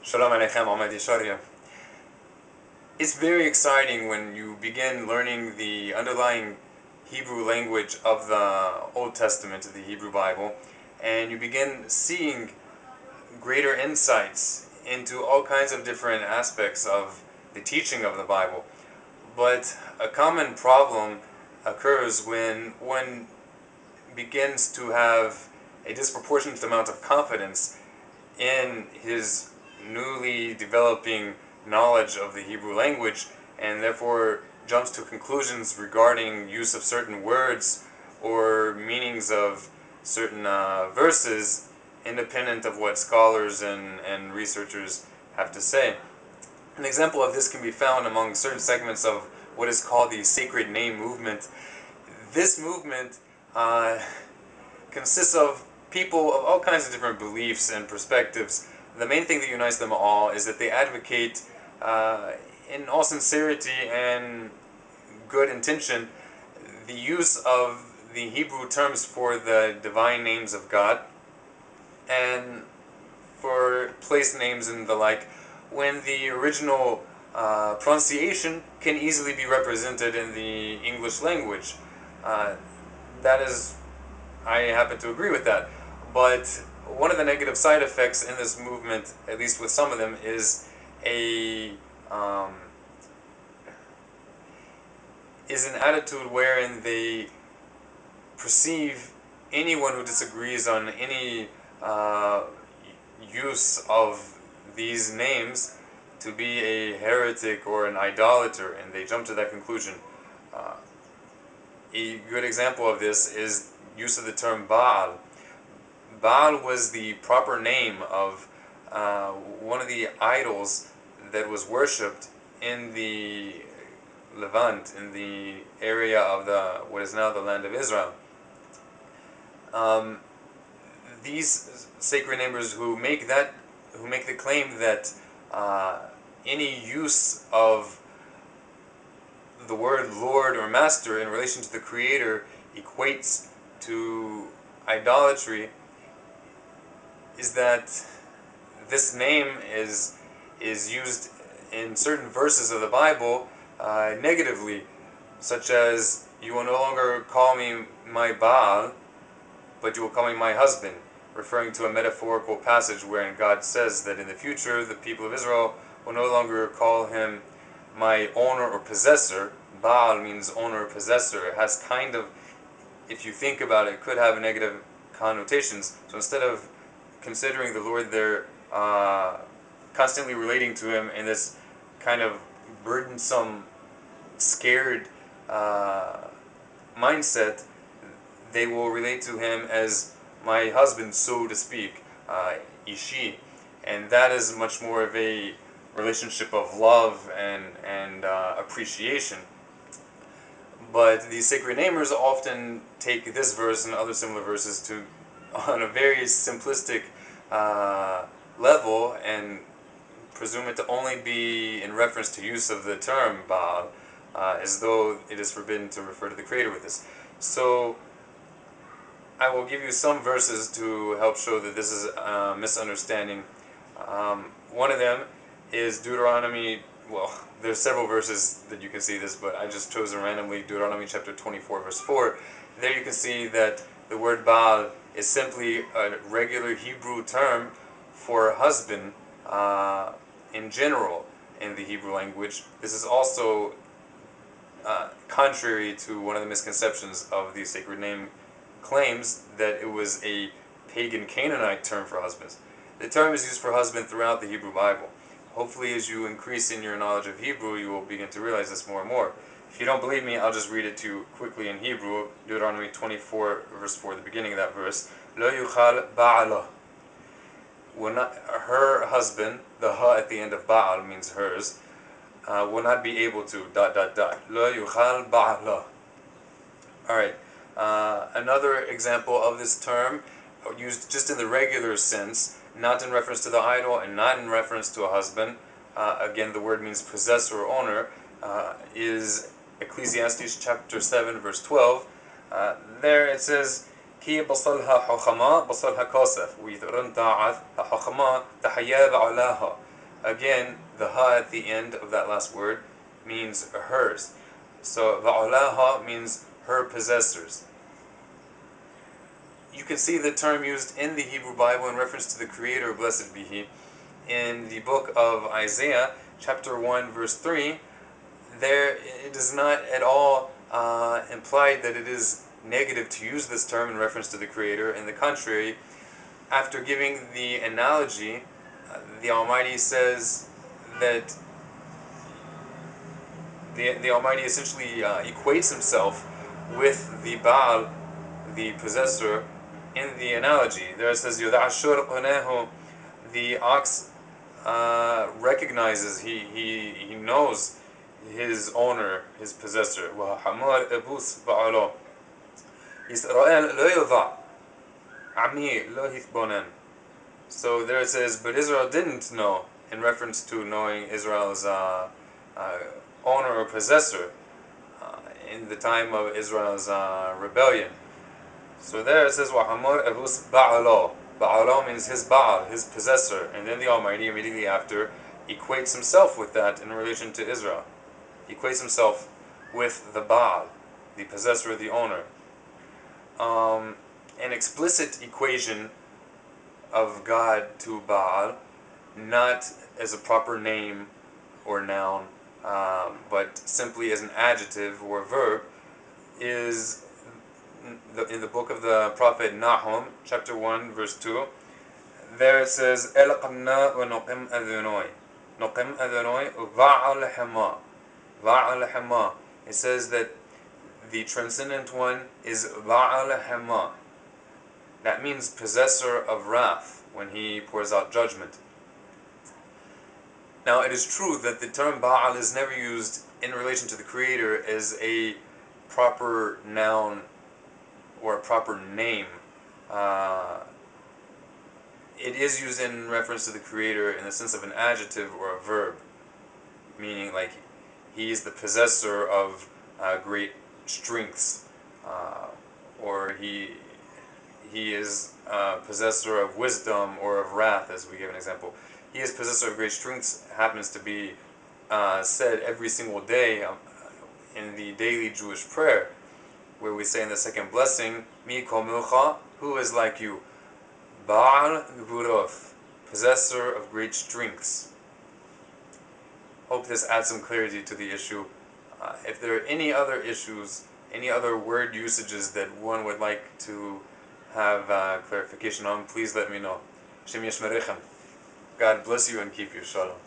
Shalom Aleichem Ahmed Yesharia. It's very exciting when you begin learning the underlying Hebrew language of the Old Testament, of the Hebrew Bible, and you begin seeing greater insights into all kinds of different aspects of the teaching of the Bible. But a common problem occurs when one begins to have a disproportionate amount of confidence in his newly developing knowledge of the Hebrew language, and therefore jumps to conclusions regarding use of certain words or meanings of certain verses, independent of what scholars and researchers have to say. An example of this can be found among certain segments of what is called the sacred name movement. This movement consists of people of all kinds of different beliefs and perspectives. The main thing that unites them all is that they advocate, in all sincerity and good intention, the use of the Hebrew terms for the divine names of God and for place names and the like, when the original pronunciation can easily be represented in the English language. That is, I happen to agree with that. But one of the negative side effects in this movement, at least with some of them, is an attitude wherein they perceive anyone who disagrees on any use of these names to be a heretic or an idolater, and they jump to that conclusion. A good example of this is use of the term Baal. Baal was the proper name of one of the idols that was worshipped in the Levant, in the area of what is now the land of Israel. These sacred namers who make the claim that any use of the word Lord or Master in relation to the Creator equates to idolatry, is that this name is used in certain verses of the Bible negatively, such as, "You will no longer call me my Baal, but you will call me my husband," referring to a metaphorical passage wherein God says that in the future the people of Israel will no longer call him my owner or possessor. Baal means owner or possessor. It has kind of, if you think about it, could have negative connotations. So instead of considering the Lord there, constantly relating to him in this kind of burdensome, scared mindset, they will relate to him as my husband, so to speak, Ishi. And that is much more of a relationship of love and appreciation. But these sacred namers often take this verse and other similar verses to on a very simplistic level and presume it to only be in reference to use of the term Baal, as though it is forbidden to refer to the Creator with this. So I will give you some verses to help show that this is a misunderstanding. One of them is Deuteronomy. Well, there's several verses that you can see this, but I just chosen randomly Deuteronomy chapter 24, verse 4. There you can see that the word Baal is simply a regular Hebrew term for husband in general in the Hebrew language. This is also contrary to one of the misconceptions of the sacred name claims that it was a pagan Canaanite term for husbands. The term is used for husband throughout the Hebrew Bible. Hopefully, as you increase in your knowledge of Hebrew, you will begin to realize this more and more. If you don't believe me, I'll just read it to you quickly in Hebrew. Deuteronomy 24, verse 4, the beginning of that verse. Lo yuchal ba'ala. Her husband, the ha at the end of Baal means hers, will not be able to, ... Lo yuchal ba'ala. Alright, another example of this term, used just in the regular sense, not in reference to the idol and not in reference to a husband, again the word means possessor or owner, is Ecclesiastes chapter 7 verse 12. There it says, "Ki basalha حخما basalha كاسف ويثرن طاعت حخما تحيا بعلاها." Again, the ha at the end of that last word means hers. So ba'alaha means her possessors. You can see the term used in the Hebrew Bible in reference to the Creator, blessed be He. In the book of Isaiah, chapter 1, verse 3, there it is not at all implied that it is negative to use this term in reference to the Creator. In the contrary, after giving the analogy, the Almighty says that the Almighty essentially equates Himself with the Baal, the possessor, in the analogy. There it says, the ox recognizes, he knows his owner, his possessor. وَحَمَارْ أَبُوس بَعَلَوْ إِسْرَائِيل لَا يُضَعْ عَمِي لَا يُثْبُنَنْ. So there it says, but Israel didn't know, in reference to knowing Israel's owner or possessor in the time of Israel's rebellion. So there it says, وَحَمَارْ أَبُوس بَعَلَوْ. Ba'alo means his Baal, his possessor, and then the Almighty immediately after equates Himself with that in relation to Israel. He equates Himself with the Baal, the possessor, the owner. An explicit equation of God to Baal, not as a proper name or noun, but simply as an adjective or verb, is in the book of the prophet Nahum, chapter 1, verse 2. There it says, Elqamna wa nuqim adhunoi. Nuqim adhunoi va'al hama. Va'al hama. It says that the transcendent one is va'al hama. That means possessor of wrath, when he pours out judgment. Now, it is true that the term Baal is never used in relation to the Creator as a proper noun or a proper name. It is used in reference to the Creator in the sense of an adjective or a verb, meaning like he is the possessor of great strengths, or he is possessor of wisdom or of wrath, as we give an example. He is possessor of great strengths happens to be said every single day in the daily Jewish prayer, where we say in the second blessing, Mi komilcha, who is like you? Baal Gvuroth, possessor of great strengths. Hope this adds some clarity to the issue. If there are any other issues, any other word usages that one would like to have clarification on, please let me know. Shem Yishmerechem. God bless you and keep you. Shalom.